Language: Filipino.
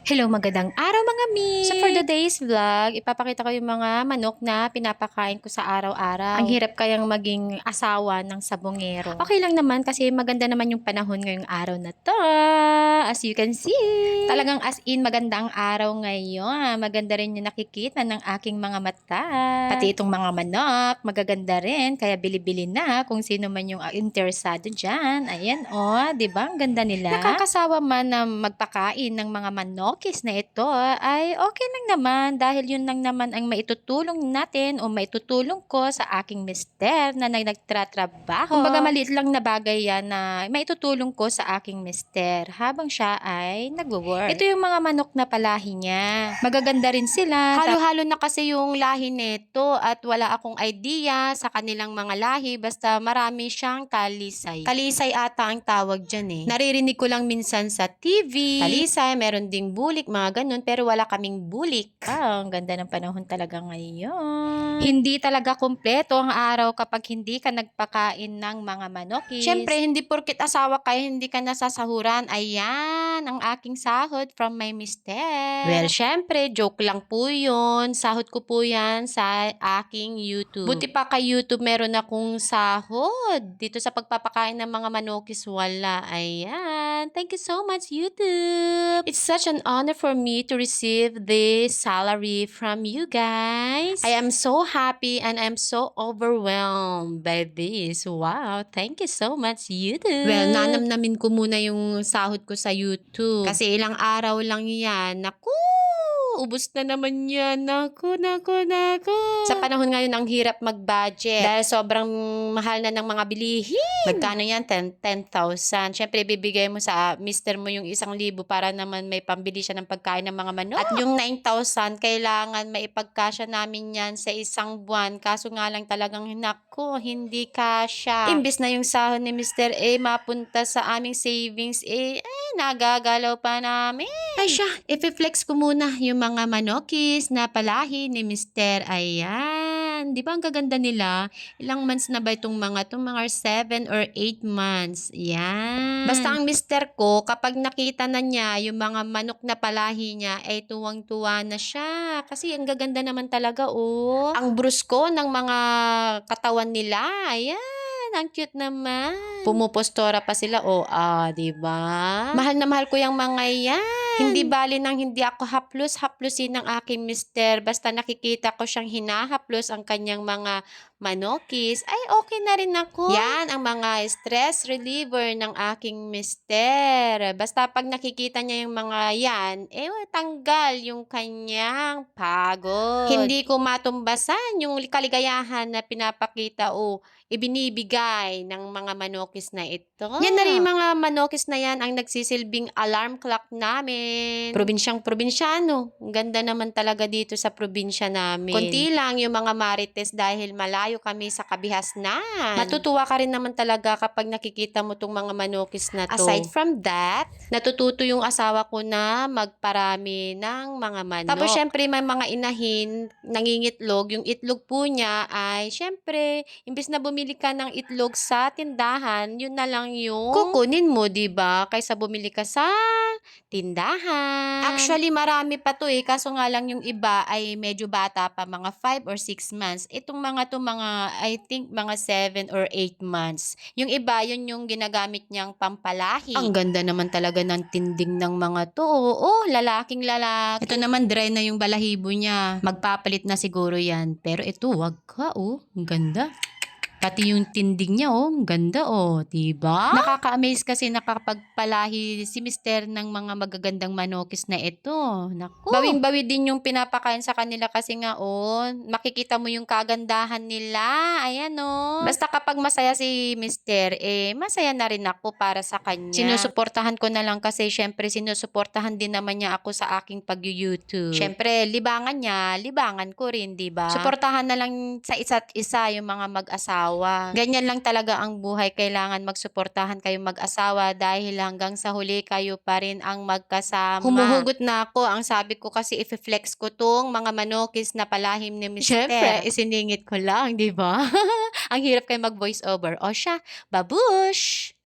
Hello, magandang araw mga mi! So for today's vlog, ipapakita ko yung mga manok na pinapakain ko sa araw-araw. Ang hirap kayang maging asawa ng sabongero. Okay lang naman kasi maganda naman yung panahon ngayong araw na to. As you can see. Talagang as in maganda ang araw ngayon. Maganda rin yung nakikita ng aking mga mata. Pati itong mga manok, magaganda rin. Kaya bili-bili na kung sino man yung interesado dyan. Ayan di ba? Ang ganda nila. Nakakasawa man na magpakain ng mga manokis na ito ay okay lang naman dahil yun lang naman ang maitutulong natin o maitutulong ko sa aking mister na nagtratrabaho. Kumbaga maliit lang na bagay yan na maitutulong ko sa aking mister habang siya ay nagwo-work. Ito yung mga manok na palahi niya. Magaganda rin sila. Halo-halo na kasi yung lahi nito at wala akong idea sa kanilang mga lahi basta marami siyang talisay. Talisay ata ang tawag dyan eh. Naririnig ko lang minsan sa TV. Talisay, meron ding bulik, mga ganun, pero wala kaming bulik. Ang ganda ng panahon talaga ngayon. Hindi talaga kumpleto ang araw kapag hindi ka nagpakain ng mga manokis. Siyempre, hindi porkit asawa ka, hindi ka nasasahuran. Ayan, ang aking sahod from my mister. Well, siyempre, joke lang po yun. Sahod ko po yan sa aking YouTube. Buti pa kay YouTube, meron akong sahod. Dito sa pagpapakain ng mga manokis, wala. Ayan. Thank you so much, YouTube. It's such an honor for me to receive this salary from you guys. I am so happy and I'm so overwhelmed by this. Wow. Thank you so much, YouTube. Well, nanamnamin ko muna yung sahod ko sa YouTube. Kasi ilang araw lang yan. Naku! Ubus na naman yan. Naku. Sa panahon ngayon, ang hirap mag-budget. Dahil sobrang mahal na ng mga bilihin. Magkano yan? 10,000. Siyempre, bibigay mo sa mister mo yung 1,000 para naman may pambili siya ng pagkain ng mga manok. At yung 9,000, kailangan maipagkasya namin yan sa isang buwan. Kaso nga lang talagang, naku, hindi kasya. Imbis na yung sahod ni Mr. A mapunta sa aming savings, nagagalaw pa namin. Ay siya, i-flex ko muna yung mga manokis na palahi ni Mr. Ayan. Di ba ang gaganda nila? Ilang months na ba itong mga 7 or 8 months. Yan. Basta ang mister ko, kapag nakita na niya yung mga manok na palahi niya, ay tuwang-tuwa na siya. Kasi ang gaganda naman talaga, oh. Ang brusko ng mga katawan nila. Ayan. Ang cute naman. Pumupostora pa sila. Diba? Mahal na mahal ko yung mga yan. Hindi bali nang hindi ako haplos-haplosin ng aking mister. Basta nakikita ko siyang hinahaplos ang kanyang mga manokis, ay okay na rin ako. Yan ang mga stress reliever ng aking mister. Basta pag nakikita niya yung mga yan, tanggal yung kanyang pagod. Hindi ko matumbasan yung kaligayahan na pinapakita o ibinibigay ng mga manokis na ito. Yan na rin yung mga manokis na yan ang nagsisilbing alarm clock namin. Probinsyano. Ang ganda naman talaga dito sa probinsya namin. Konti lang yung mga marites dahil malayo kami sa kabihasnan. Matutuwa ka rin naman talaga kapag nakikita mo tong mga manokis na to. Aside from that, natututo yung asawa ko na magparami ng mga manok. Tapos syempre may mga inahin nangingitlog. Yung itlog po niya ay syempre, imbis na bumili ka ng itlog sa tindahan, yun na lang yung kukunin mo, diba? Kaysa bumili ka sa tindahan. Actually, marami pa to kaso nga lang yung iba ay medyo bata pa, mga 5 or 6 months. Itong mga to, I think mga 7 or 8 months. Yung iba, yun yung ginagamit niyang pampalahi. Ang ganda naman talaga ng tinding ng mga to. Lalaking lalaki. Ito naman, dry na yung balahibo niya. Magpapalit na siguro yan. Pero ito, wag ka, ang ganda. Pati yung tinding niya, ang ganda, diba? Nakaka-amaze kasi nakapagpalahi si mister ng mga magagandang manokis na ito. Naku. Bawing-bawi din yung pinapakain sa kanila kasi nga, makikita mo yung kagandahan nila. Ayan, Basta kapag masaya si mister, masaya na rin ako para sa kanya. Sinusuportahan ko na lang kasi syempre sinusuportahan din naman niya ako sa aking pag-YouTube. Syempre, libangan niya, libangan ko rin, diba? Suportahan na lang sa isa't isa yung mga mag-asawa. Ganyan lang talaga ang buhay. Kailangan magsuportahan kayong mag-asawa dahil hanggang sa huli kayo pa rin ang magkasama. Humuhugot na ako. Ang sabi ko kasi i-flex ko tong mga manokis na palahim ni Mr. Siyempre, isiningit ko lang, di ba? Ang hirap kayo mag-voice over. O siya, babush!